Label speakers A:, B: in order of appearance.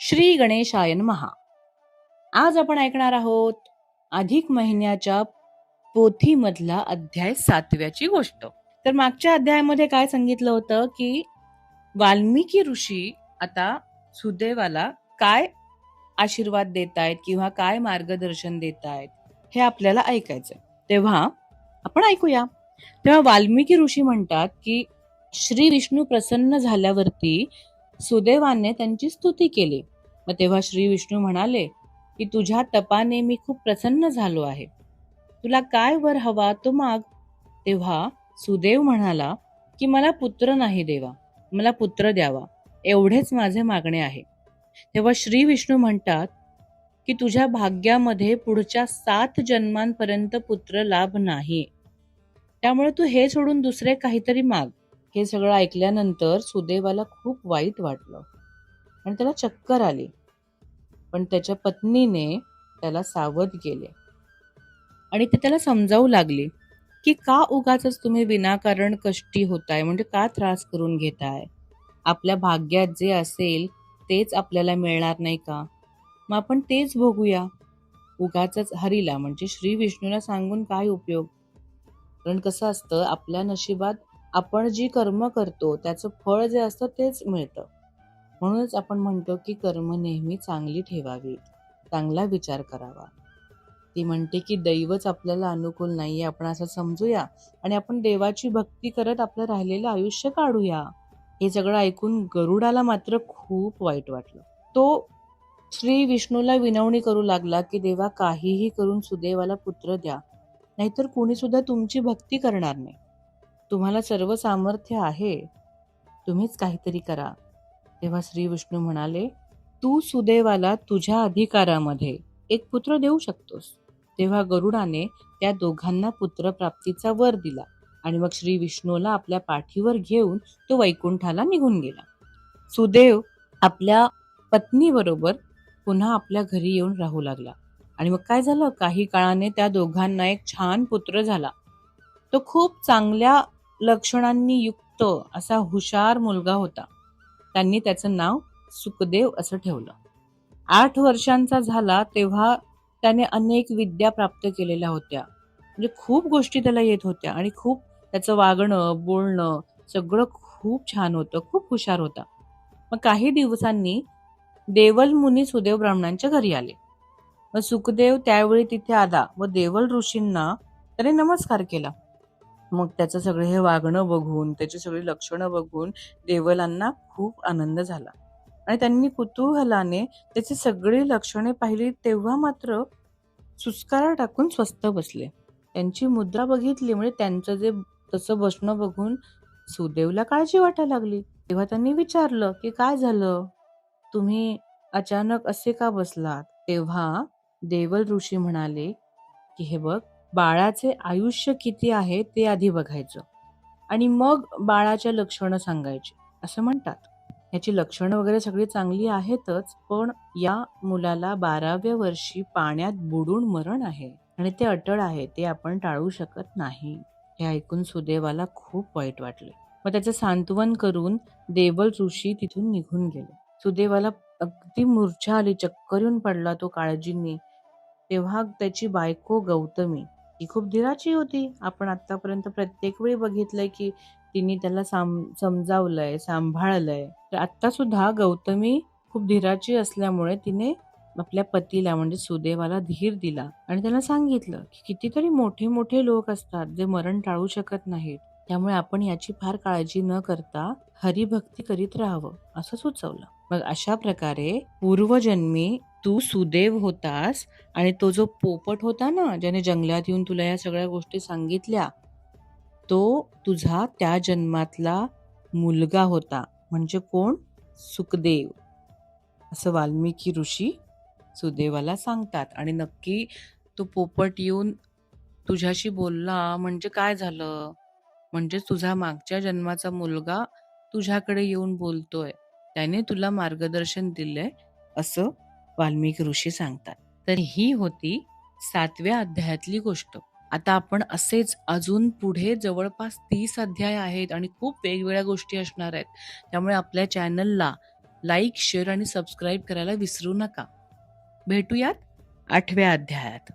A: श्री गणेशाय नमः. आज आपण ऐकणार आहोत अधिक महिन्याच्या पोथीमधला अध्याय 7व्याची गोष्ट. तर मागच्या अध्यायामध्ये काय सांगितलं होतं की वाल्मिकी ऋषी आता सुदैवाला काय आशीर्वाद देत आहेत किंवा काय मार्गदर्शन देत आहेत हे आपल्याला ऐकायचंय. तेव्हा आपण ऐकूया. तेव्हा वाल्मिकी ऋषी म्हणतात की श्री विष्णू प्रसन्न झाल्यावरती सुदैवाने त्यांची स्तुती केली. मग तेव्हा श्री विष्णू म्हणाले की तुझ्या तपाने मी खूप प्रसन्न झालो आहे. तुला काय वर हवा तो माग. तेव्हा सुदैव म्हणाला की मला पुत्र नाही देवा, मला पुत्र द्यावा, एवढेच माझे मागणे आहे. तेव्हा श्री विष्णू म्हणतात की तुझ्या भाग्यामध्ये पुढच्या 7 जन्मांपर्यंत पुत्र लाभ नाही, त्यामुळे तू हे सोडून दुसरे काहीतरी माग. हे सगळं ऐकल्यानंतर सुदैवाला खूप वाईट वाटलं आणि त्याला चक्कर आली. पण त्याच्या पत्नीने त्याला सावध केले आणि ते त्याला समजावू लागले की का उगाच तुम्ही विनाकारण कष्टी होताय, म्हणजे का त्रास करून घेताय. आपल्या भाग्यात जे असेल तेच आपल्याला मिळणार नाही का, मग आपण तेच भोगूया. उगाच हरीला म्हणजे श्री विष्णूला सांगून काय उपयोग. कारण कसं असतं, आपल्या नशिबात आपण जी कर्म करतो त्याचं फळ जे असतं तेच मिळतं. म्हणूनच आपण म्हणतो की कर्म नेहमी चांगली ठेवावी, चांगला विचार करावा. ती म्हणते की दैवच आपल्याला अनुकूल नाहीये, आपण असं समजूया आणि आपण देवाची भक्ती करत आपलं राहिलेलं आयुष्य काढूया. हे सगळं ऐकून गरुडाला मात्र खूप वाईट वाटलं. तो श्री विष्णूला विनवणी करू लागला की देवा, काहीही करून सुदैवाला पुत्र द्या, नाहीतर कोणी सुद्धा तुमची भक्ती करणार नाही. तुम्हाला सर्व सामर्थ्य आहे, तुम्हीच काहीतरी करा. तेव्हा श्री विष्णू म्हणाले, तू सुदैवाला तुझ्या अधिकारामध्ये एक पुत्र देऊ शकतोस. तेव्हा गरुडाने त्या दोघांना पुत्रप्राप्तीचा वर दिला आणि मग श्री विष्णूला आपल्या पाठीवर घेऊन तो वैकुंठाला निघून गेला. सुदैव आपल्या पत्नीबरोबर पुन्हा आपल्या घरी येऊन राहू लागला. आणि मग काय झालं, काही काळाने त्या दोघांना एक छान पुत्र झाला. तो खूप चांगल्या लक्षणांनी युक्त असा हुशार मुलगा होता. त्यांनी त्याचं नाव सुखदेव असं ठेवलं. 8 वर्षांचा झाला तेव्हा त्याने अनेक विद्या प्राप्त केलेल्या होत्या. म्हणजे खूप गोष्टी त्याला येत होत्या आणि खूप त्याचं वागणं बोलणं सगळं खूप छान होतं, खूप हुशार होता. मग काही दिवसांनी देवल मुनी सुदेव ब्राह्मणांच्या घरी आले. मग सुखदेव त्यावेळी तिथे आला व देवल ऋषींना त्याने नमस्कार केला. मग त्याचं सगळे हे वागणं बघून, त्याची सगळी लक्षणं बघून देवलांना खूप आनंद झाला आणि त्यांनी कुतूहलाने त्याची सगळी लक्षणे पाहिली. तेव्हा मात्र सुस्कारा टाकून स्वस्थ बसले. त्यांची मुद्रा बघितली, म्हणजे त्यांचं जे तसं बसणं बघून सुदेवला काळजी वाटायला लागली. तेव्हा त्यांनी विचारलं की काय झालं, तुम्ही अचानक असे का बसलात. तेव्हा देवल ऋषी म्हणाले की हे बघ, बाळाचे आयुष्य किती आहे ते आधी बघायचं आणि मग बाळाच्या लक्षणं सांगायची असं म्हणतात. याची लक्षणं वगैरे सगळी चांगली आहेतच, पण या मुलाला 12व्या वर्षी पाण्यात बुडून मरण आहे आणि ते अटळ आहे, ते आपण टाळू शकत नाही. हे ऐकून सुदैवाला खूप वाईट वाटले. मग त्याचं सांत्वन करून देवल ऋषी तिथून निघून गेले. सुदैवाला अगदी मूर्छा आली, चक्कर येऊन पडला तो काळजींनी. तेव्हा त्याची बायको गौतमी ही खूप धीराची होती. आपण आतापर्यंत प्रत्येक वेळी बघितलंय की तिने त्याला समजावलंय, सांभाळलंय. तर आता सुद्धा गौतमी खूप धीराची असल्यामुळे तिने आपल्या पतीला म्हणजे सुदैवाला धीर दिला आणि त्याला सांगितलं की कितीतरी मोठे मोठे लोक असतात जे मरण टाळू शकत नाहीत, त्यामुळे आपण याची फार काळजी न करता हरिभक्ती करीत राहावं असं सुचवलं. मग अशा प्रकारे पूर्वजन्मी तू सुदैव होतास आणि तो जो पोपट होता ना, ज्याने जंगलात येऊन तुला या सगळ्या गोष्टी सांगितल्या, तो तुझा त्या जन्मातला मुलगा होता. म्हणजे कोण? सुखदेव, असं वाल्मिकी ऋषी सुदैवाला सांगतात. आणि नक्की तो पोपट येऊन तुझ्याशी बोलला म्हणजे काय झालं, म्हणजे तुझा मागच्या जन्माचा मुलगा तुझ्याकडे येऊन बोलतोय, त्याने तुला मार्गदर्शन दिलंय असं वाल्मिकी ऋषी सांगतात. तर ही होती 7व्या अध्यायातली गोष्ट. आता आपण असेच अजून पुढे जवळपास 30 अध्याय आहेत आणि खूप वेगवेगळ्या गोष्टी असणार आहेत. त्यामुळे आपल्या चॅनलला लाईक, शेअर आणि सबस्क्राईब करायला विसरू नका. भेटूयात 8व्या अध्यायात.